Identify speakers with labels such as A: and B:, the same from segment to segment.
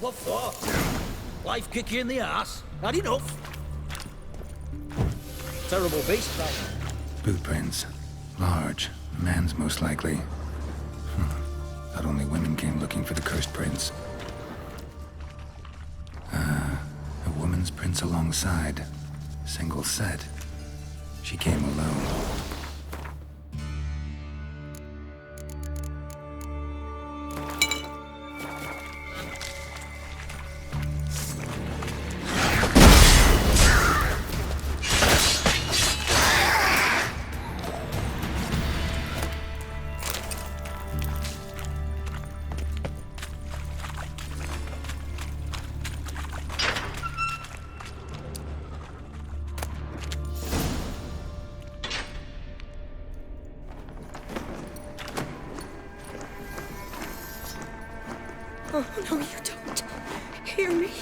A: What for? Life kick you in the ass? Had enough? Terrible beast, that.
B: Boot prints. Large. Man's most likely. Thought only women came looking for the cursed prince. A woman's prints alongside. Single set. She came alone.
C: Oh, no, you don't. Hear me?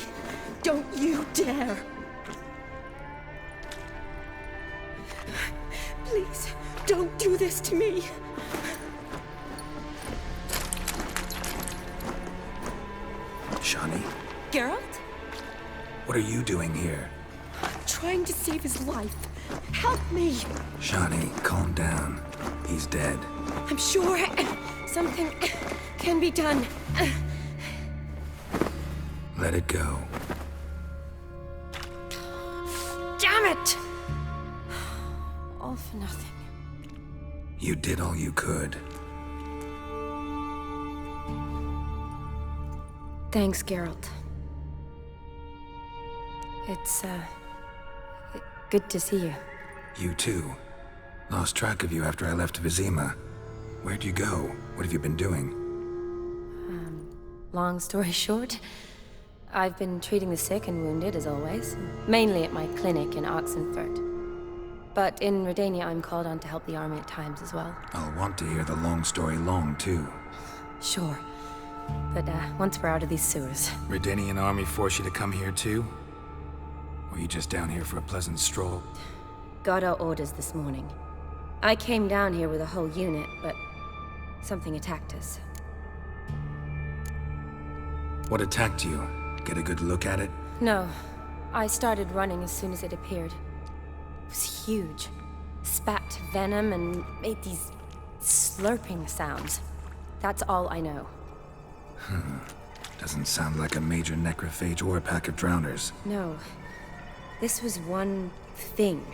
C: Don't you dare. Please, don't do this to me.
B: Shani,
C: Geralt?
B: what are you doing here?
C: I'm trying to save his life. Help me.
B: Shani, calm down. He's dead.
C: I'm sure something can be done.
B: Let it go.
C: Damn it! All for nothing.
B: You did all you could.
C: Thanks, Geralt. It's, good to see you.
B: You too. Lost track of you after I left Vizima. Where'd you go? What have you been doing?
C: Long story short, I've been treating the sick and wounded, as always. Mainly at my clinic in Oxenfurt. But in Redania, I'm called on to help the army at times as well.
B: I'll want to hear the long story long, too.
C: Sure. But, once we're out of these sewers.
B: Redanian army forced you to come here, too? Or are you just down here for a pleasant stroll?
C: Got our orders this morning. I came down here with a whole unit, but something attacked us.
B: What attacked you? Get a good look at it?
C: No. I started running as soon as it appeared. It was huge. Spat venom and made these slurping sounds. That's all I know.
B: Doesn't sound like a major necrophage or a pack of drowners.
C: No. This was one thing.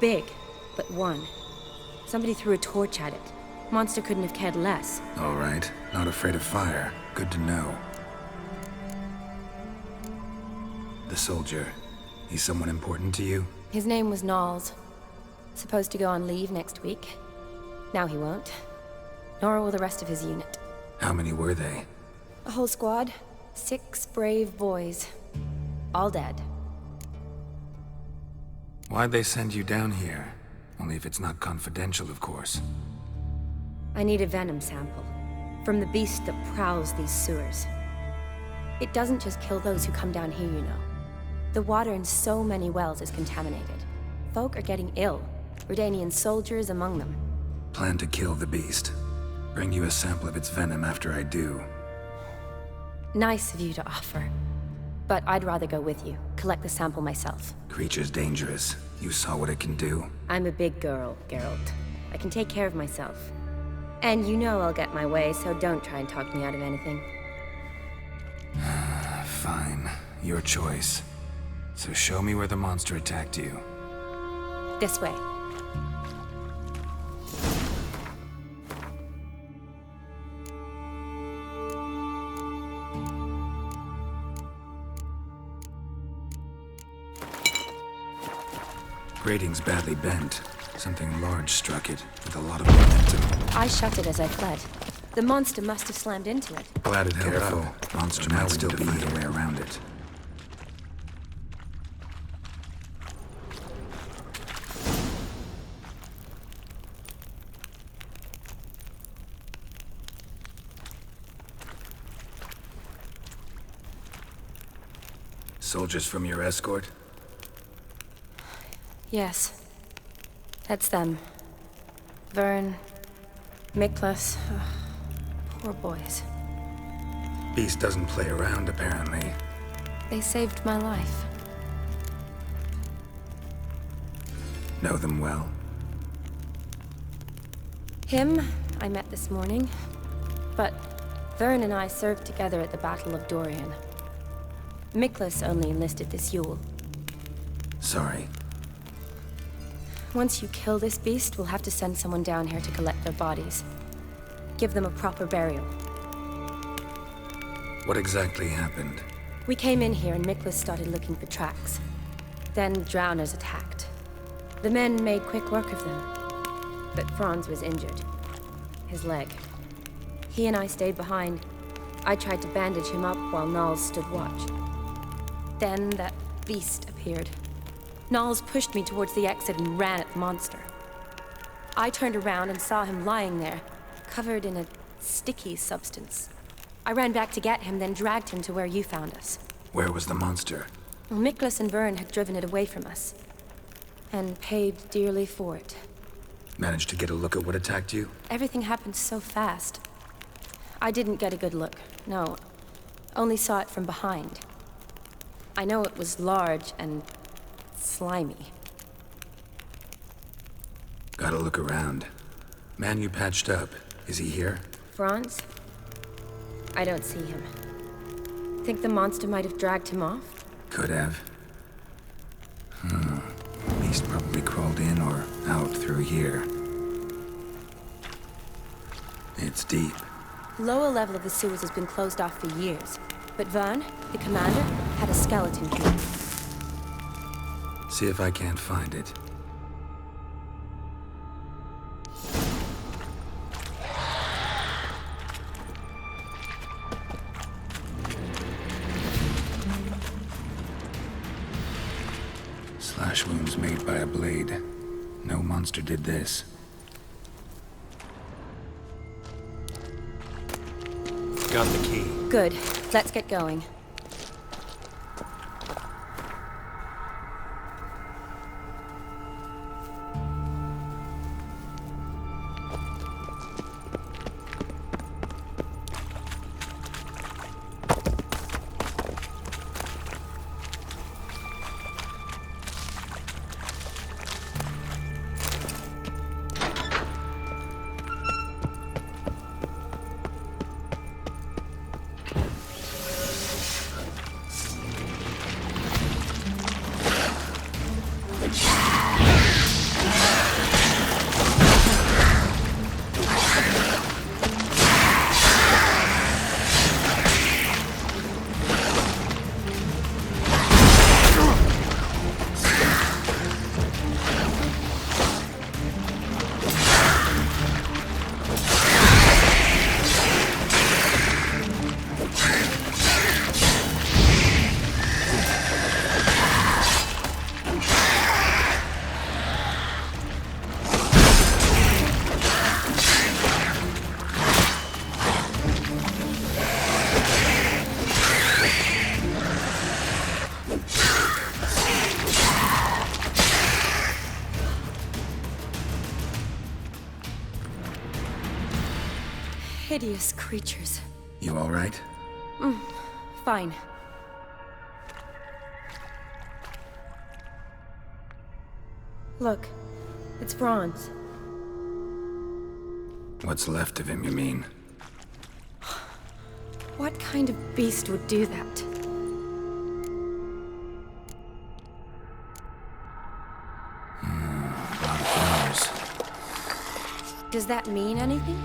C: Big, but one. Somebody threw a torch at it. Monster couldn't have cared less.
B: All right. Not afraid of fire. Good to know. The soldier. He's someone important to you?
C: His name was Knowles. Supposed to go on leave next week. Now he won't. Nor will the rest of his unit.
B: How many were they?
C: A whole squad. 6 brave boys. All dead.
B: Why'd they send you down here? Only if it's not confidential, of course.
C: I need a venom sample. From the beast that prowls these sewers. It doesn't just kill those who come down here, you know. The water in so many wells is contaminated. Folk are getting ill. Redanian soldiers among them.
B: Plan to kill the beast. Bring you a sample of its venom after I do.
C: Nice of you to offer. But I'd rather go with you. Collect the sample myself.
B: Creature's dangerous. You saw what it can do.
C: I'm a big girl, Geralt. I can take care of myself. And you know I'll get my way, so don't try and talk me out of anything.
B: Fine. Your choice. So show me where the monster attacked you.
C: This way.
B: Grating's badly bent. Something large struck it, with a lot of momentum.
C: I shut it as I fled. The monster must have slammed into it.
B: Glad it held up. Monster might still be a way around it. Soldiers from your escort?
C: Yes. That's them. Vern, Miklas. Poor boys.
B: Beast doesn't play around, apparently.
C: They saved my life.
B: Know them well?
C: Him, I met this morning. But Vern and I served together at the Battle of Dorian. Miklas only enlisted this Yule.
B: Sorry.
C: Once you kill this beast, we'll have to send someone down here to collect their bodies. Give them a proper burial.
B: What exactly happened?
C: We came in here and Miklas started looking for tracks. Then drowners attacked. The men made quick work of them. But Franz was injured. His leg. He and I stayed behind. I tried to bandage him up while Nals stood watch. Then that beast appeared. Nals pushed me towards the exit and ran at the monster. I turned around and saw him lying there, covered in a sticky substance. I ran back to get him, then dragged him to where you found us.
B: Where was the monster?
C: Well, Miklas and Vern had driven it away from us. And paid dearly for it.
B: Managed to get a look at what attacked you?
C: Everything happened so fast. I didn't get a good look, no. Only saw it from behind. I know it was large and slimy.
B: Gotta look around. Man you patched up, is he here?
C: Franz? I don't see him. Think the monster might have dragged him off?
B: Could have. Beast probably crawled in or out through here. It's deep.
C: Lower level of the sewers has been closed off for years. But Vern, the commander, had a skeleton key.
B: See if I can't find it. Slash wounds made by a blade. No monster did this. Got the key.
C: Good. Let's get going. Hideous creatures.
B: You all right?
C: Fine. Look, it's Franz.
B: What's left of him, you mean?
C: What kind of beast would do that?
B: A lot of flowers.
C: Does that mean anything?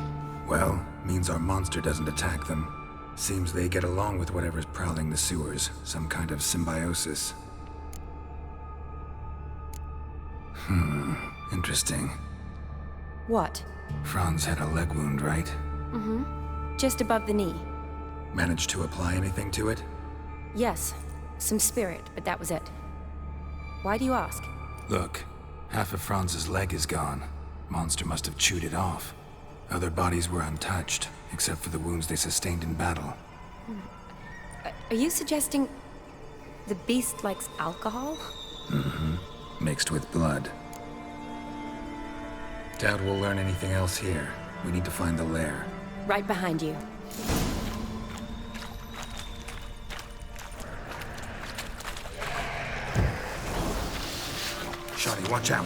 B: Well, means our monster doesn't attack them. Seems they get along with whatever's prowling the sewers. Some kind of symbiosis. Interesting.
C: What?
B: Franz had a leg wound, right?
C: Just above the knee.
B: Managed to apply anything to it?
C: Yes, some spirit, but that was it. Why do you ask?
B: Look, half of Franz's leg is gone. Monster must have chewed it off. Other bodies were untouched, except for the wounds they sustained in battle.
C: Are you suggesting the beast likes alcohol?
B: Mixed with blood. Doubt we'll learn anything else here. We need to find the lair.
C: Right behind you.
B: Shotty, watch out.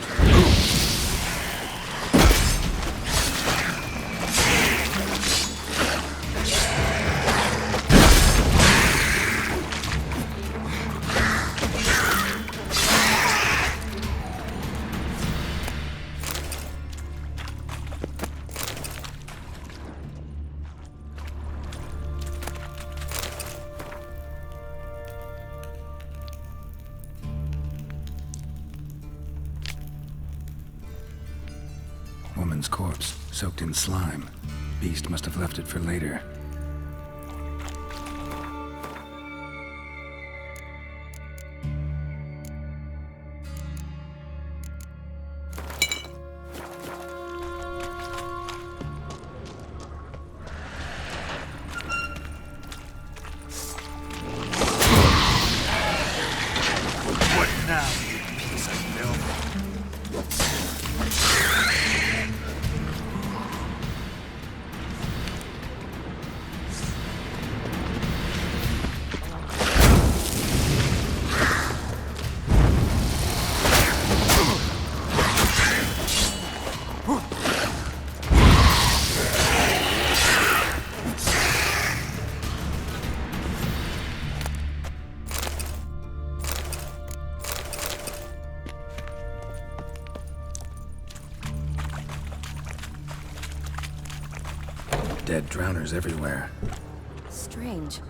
B: Woman's corpse, soaked in slime. Beast must have left it for later.
A: What now, you piece of filth?
B: Dead drowners everywhere.
C: Strange.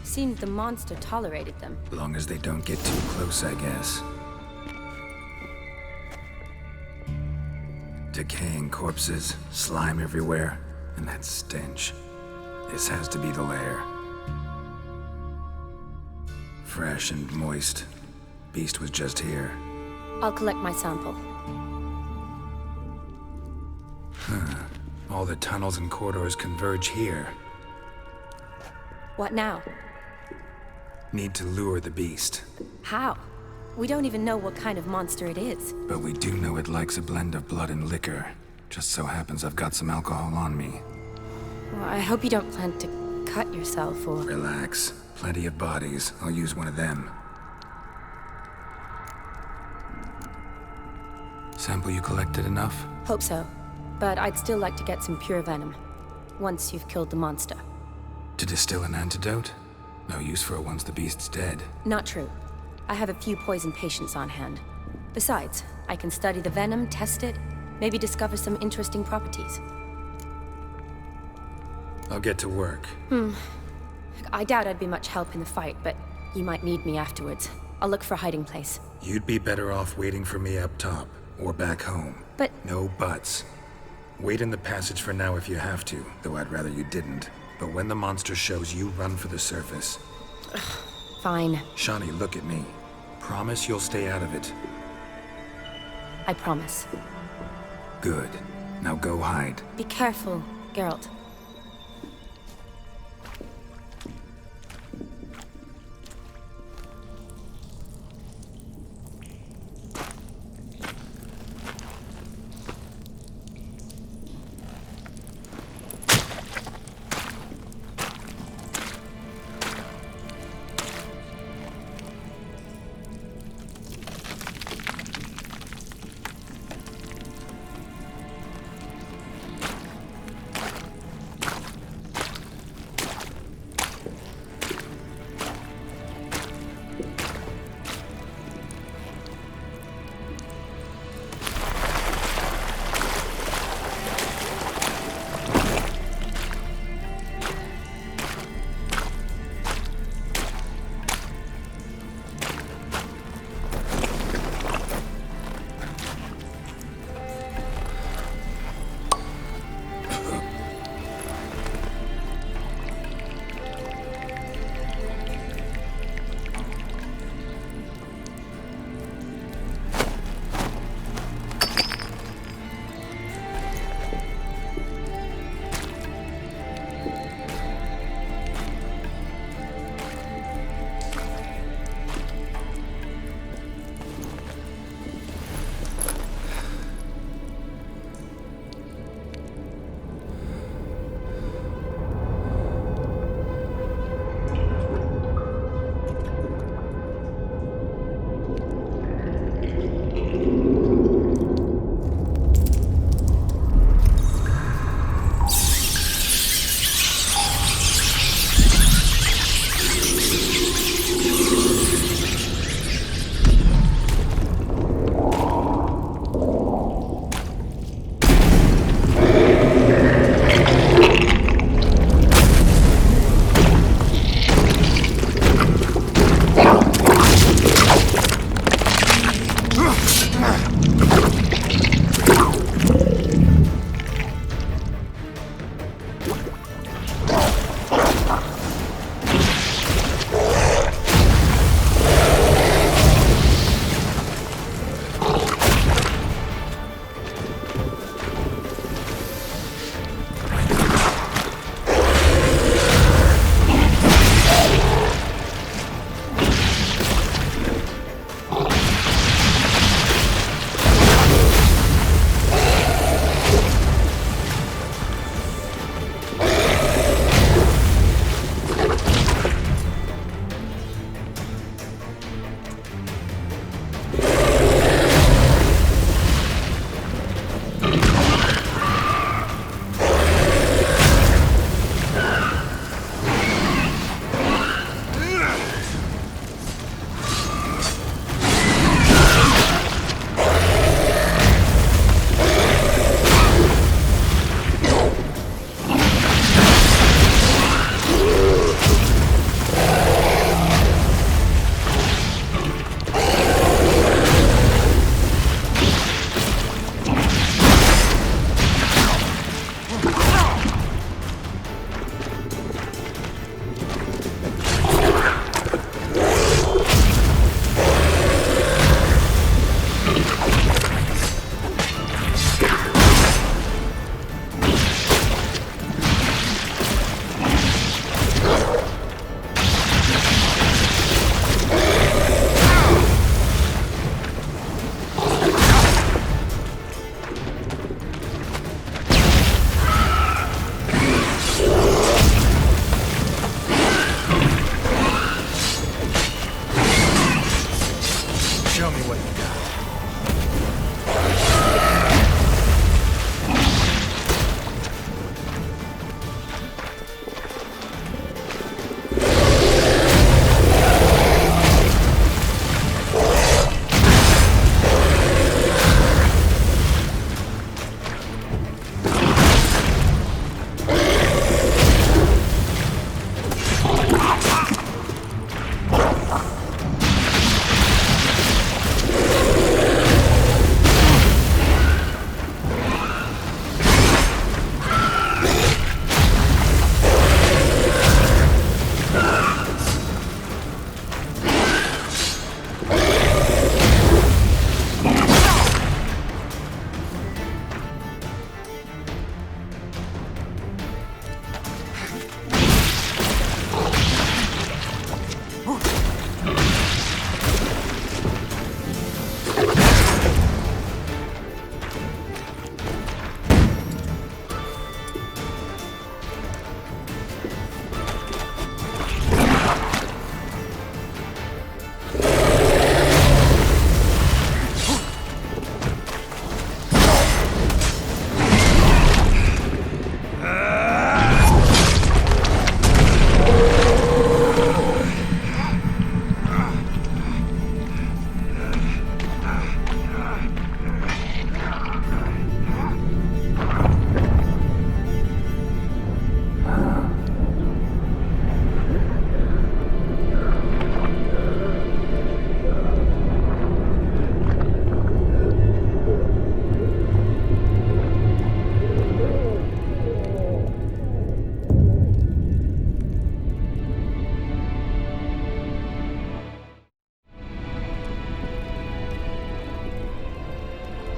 C: Seemed the monster tolerated them.
B: Long as they don't get too close, I guess. Decaying corpses, slime everywhere, and that stench. This has to be the lair. Fresh and moist. Beast was just here.
C: I'll collect my sample.
B: All the tunnels and corridors converge here.
C: What now?
B: Need to lure the beast.
C: How? We don't even know what kind of monster it is.
B: But we do know it likes a blend of blood and liquor. Just so happens I've got some alcohol on me.
C: Well, I hope you don't plan to cut yourself or...
B: Relax. Plenty of bodies. I'll use one of them. Sample you collected enough?
C: Hope so. But I'd still like to get some pure venom. Once you've killed the monster.
B: To distill an antidote? No use for it once the beast's dead.
C: Not true. I have a few poison patients on hand. Besides, I can study the venom, test it, maybe discover some interesting properties.
B: I'll get to work.
C: I doubt I'd be much help in the fight, but you might need me afterwards. I'll look for a hiding place.
B: You'd be better off waiting for me up top, or back home.
C: But...
B: No buts. Wait in the passage for now if you have to, though I'd rather you didn't. But when the monster shows, you run for the surface.
C: Fine.
B: Shani, look at me. Promise you'll stay out of it.
C: I promise.
B: Good. Now go hide.
C: Be careful, Geralt.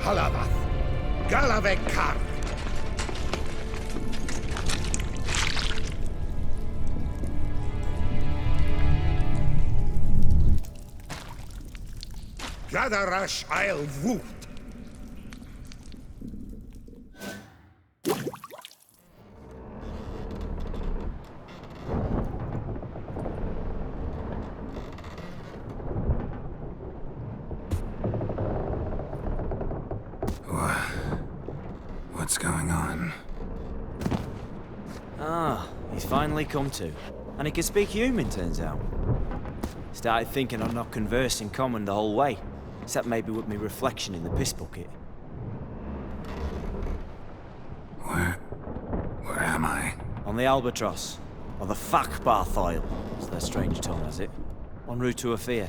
D: Kalavath, Galavekar. Gadarash I'll Woot.
B: What's going on?
E: Ah, he's finally come to. And he can speak human, turns out. Started thinking I'd not conversed in common the whole way. Except maybe with me reflection in the piss bucket.
B: Where am I?
E: On the Albatross. Or the Fakbarthoil, as their strange tongue has it. En route to Ophir.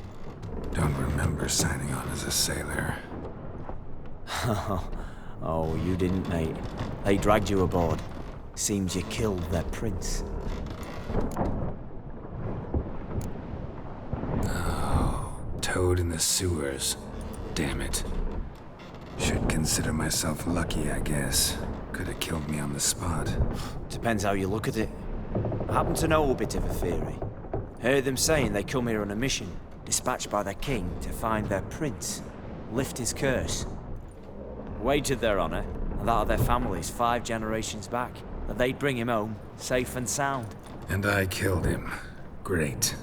B: Don't remember signing on as a sailor.
E: Oh, you didn't, mate. They dragged you aboard. Seems you killed their prince.
B: Oh, toad in the sewers. Damn it. Should consider myself lucky, I guess. Could have killed me on the spot.
E: Depends how you look at it. I happen to know a bit of a theory. Heard them saying they come here on a mission, dispatched by their king to find their prince, lift his curse. Wagered their honor, and that of their families 5 generations back, that they'd bring him home, safe and sound.
B: And I killed him. Great.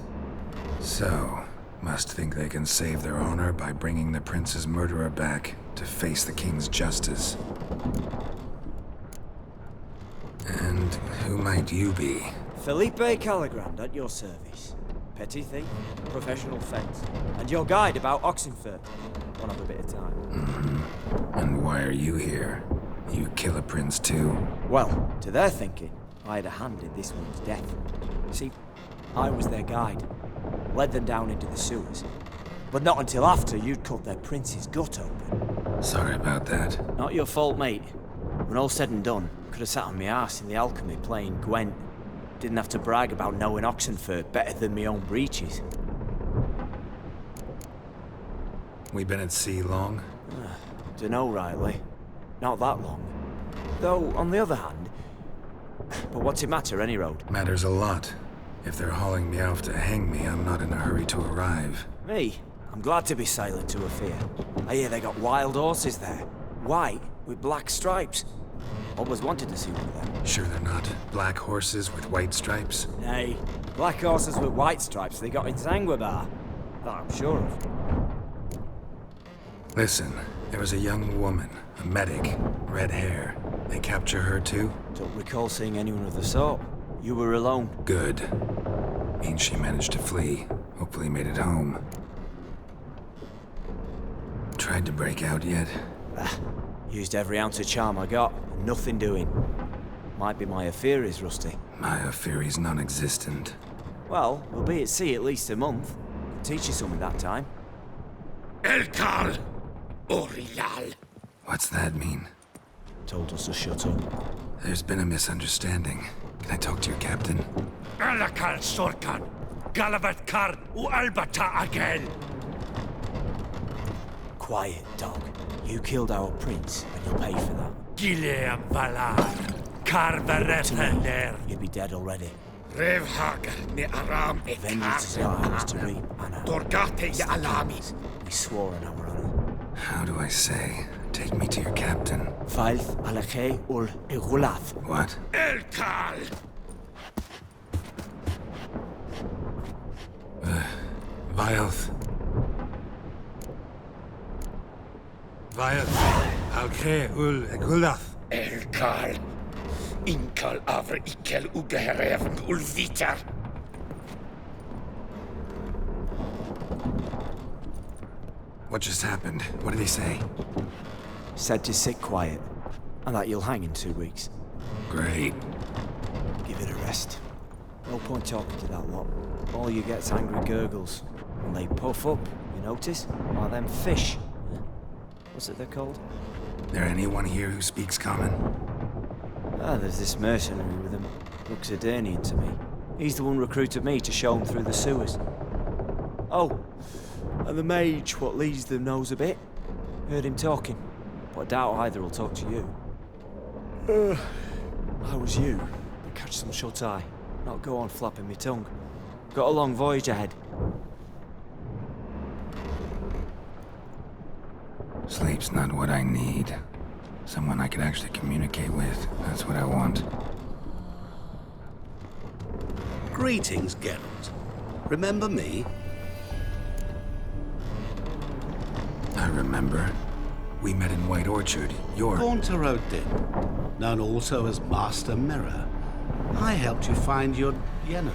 B: So, must think they can save their honor by bringing the prince's murderer back to face the king's justice. And who might you be?
E: Felipe Caligrand at your service. Petty thief, professional fence, and your guide about Oxenfurt. Won't have a bit of time.
B: And why are you here? You kill a prince too?
E: Well, to their thinking, I had a hand in this one's death. See, I was their guide. Led them down into the sewers. But not until after you'd cut their prince's gut open.
B: Sorry about that.
E: Not your fault, mate. When all said and done, could have sat on my arse in the alchemy playing Gwent. Didn't have to brag about knowing Oxenfurt better than my own breeches.
B: We been at sea long?
E: Dunno, Riley. Not that long. Though, on the other hand... But what's it matter, any road?
B: Matters a lot. If they're hauling me off to hang me, I'm not in a hurry to arrive.
E: Me? I'm glad to be sailing to Ophir. I hear they got wild horses there. White, with black stripes. Always wanted to see one of them.
B: Sure they're not black horses with white stripes?
E: Nay, black horses with white stripes they got in Zanguebar. That I'm sure of.
B: Listen, there was a young woman, a medic, red hair. They capture her too?
E: Don't recall seeing anyone of the sort. You were alone.
B: Good. Means she managed to flee. Hopefully made it home. Tried to break out yet?
E: Used every ounce of charm I got. Nothing doing. Might be my affair is rusty.
B: My Fury's non-existent.
E: Well, we'll be at sea at least a month. Could teach you something that time.
D: Elkal, Orial.
B: What's that mean?
E: Told us to shut up.
B: There's been a misunderstanding. Can I talk to your captain?
D: Alakal Sorkan, Galavatkar, Ualbata again.
E: Quiet, dog. You killed our prince, and you'll pay for that.
D: Gileam Valar, Carverethaner.
E: You'd be dead already.
D: Revhagar ne Aram
E: Vengeance is not ours to reap, Anna.
D: Dorgate ya Alami.
E: We swore on our honor.
B: How do I say? Take me to your captain.
E: Faith alache ul igulath.
B: What?
D: Elkal.
B: Vioth. Vioth. Alche ul egulath.
D: Elkal. Inkal avre ikel ugeherevn ulvitar.
B: What just happened? What did he say?
E: Said to sit quiet, and that you'll hang in 2 weeks.
B: Great.
E: Give it a rest. No point talking to that lot. All you get's angry gurgles. When they puff up, you notice? Like them fish. What's it they're called?
B: There anyone here who speaks common?
E: Ah, there's this mercenary with him. Looks Edirnian to me. He's the one recruited me to show him through the sewers. Oh, and the mage what leads them knows a bit. Heard him talking. but I doubt either will talk to you. How was you? Catch some shut-eye. Not go on flapping me tongue. Got a long voyage ahead.
B: Sleep's not what I need. Someone I can actually communicate with. That's what I want.
F: Greetings, Geralt. Remember me?
B: I remember. We met in White Orchard. You're...
F: Gaunter Odin, known also as Master Mirror. I helped you find your Yennefer.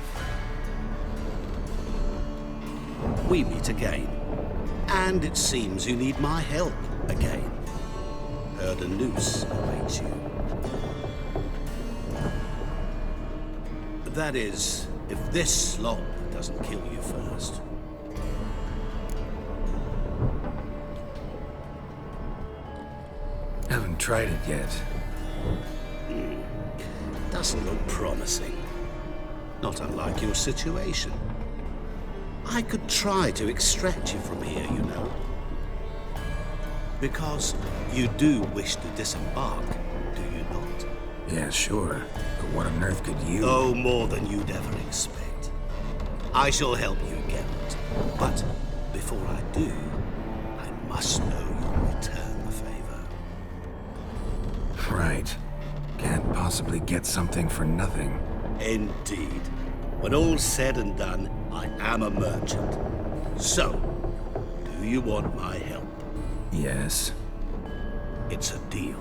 F: We meet again. And it seems you need my help again. Heard a noose awaits you. That is, if this slop doesn't kill you first.
B: Haven't tried it yet.
F: Doesn't look promising. Not unlike your situation. I could try to extract you from here, you know. Because you do wish to disembark, do you not?
B: Yeah, sure. But what on earth could you...
F: Oh, more than you'd ever expect. I shall help you, Geralt. But before I do, I must know you'll return the favor.
B: Right. Can't possibly get something for nothing.
F: Indeed. When all's said and done, I am a merchant. So, do you want my help?
B: Yes.
F: It's a deal.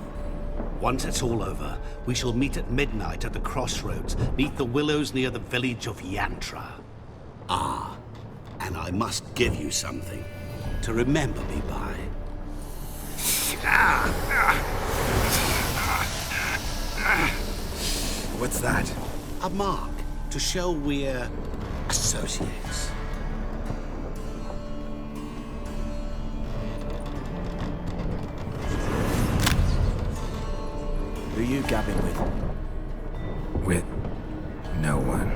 F: Once it's all over, we shall meet at midnight at the crossroads, neath the willows near the village of Yantra. Ah, and I must give you something to remember me by.
B: What's that?
F: A mark to show we're associates.
E: Who you gabbing with?
B: With... no one.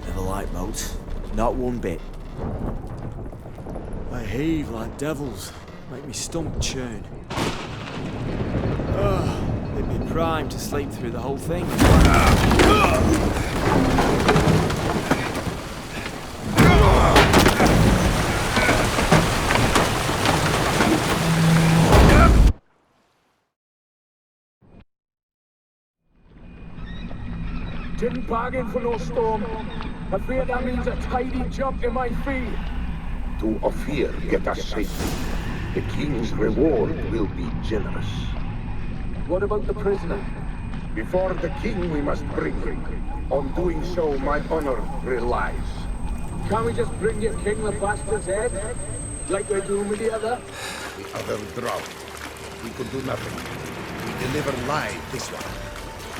E: Never liked boats. Not one bit. They heave like devils. Make me stomach churn. They'd be primed to sleep through the whole thing.
G: Didn't bargain for no storm. I fear that means a tidy jump in my fee.
H: To Ophir get us safely. The king's reward will be generous.
G: What about the prisoner?
H: Before the king we must bring him. On doing so, my honor relies.
G: Can't we just bring your king the bastard's head? Like we're doing with the other?
H: The other drowned. We could do nothing. We deliver live this one.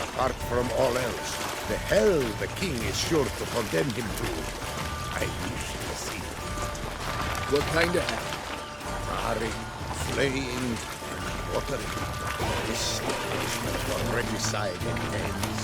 H: Apart from all else, the hell the king is sure to condemn him to. I wish to see.
G: What kind of hell?
H: Marring, flaying, watering. This punishment for regicide ends.